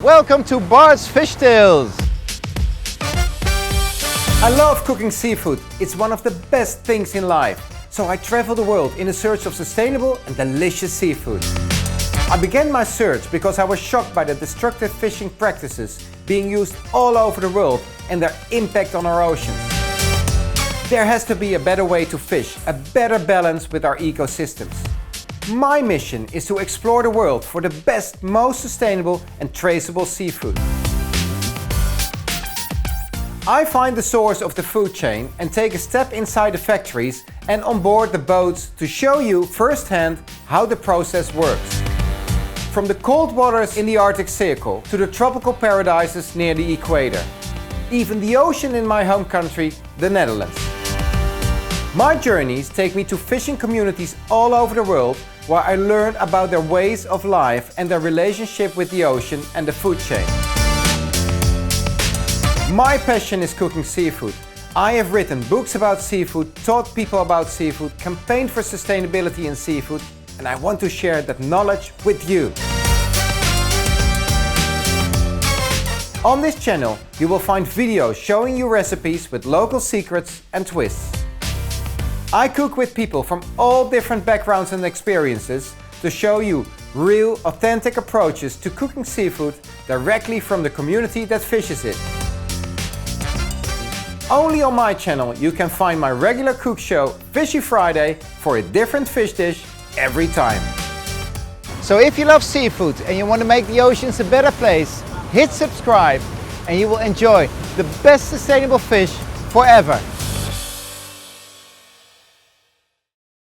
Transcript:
Welcome to Bart's Fish Tales! I love cooking seafood. It's one of the best things in life. So I travel the world in a search of sustainable and delicious seafood. I began my search because I was shocked by the destructive fishing practices being used all over the world and their impact on our oceans. There has to be a better way to fish, a better balance with our ecosystems. My mission is to explore the world for the best, most sustainable and traceable seafood. I find the source of the food chain and take a step inside the factories and on board the boats to show you firsthand how the process works. From the cold waters in the Arctic Circle to the tropical paradises near the equator. Even the ocean in my home country, the Netherlands. My journeys take me to fishing communities all over the world where I learn about their ways of life and their relationship with the ocean and the food chain. My passion is cooking seafood. I have written books about seafood, taught people about seafood, campaigned for sustainability in seafood, and I want to share that knowledge with you. On this channel, you will find videos showing you recipes with local secrets and twists. I cook with people from all different backgrounds and experiences to show you real, authentic approaches to cooking seafood directly from the community that fishes it. Only on my channel you can find my regular cook show Fishy Friday for a different fish dish every time. So if you love seafood and you want to make the oceans a better place, hit subscribe and you will enjoy the best sustainable fish forever.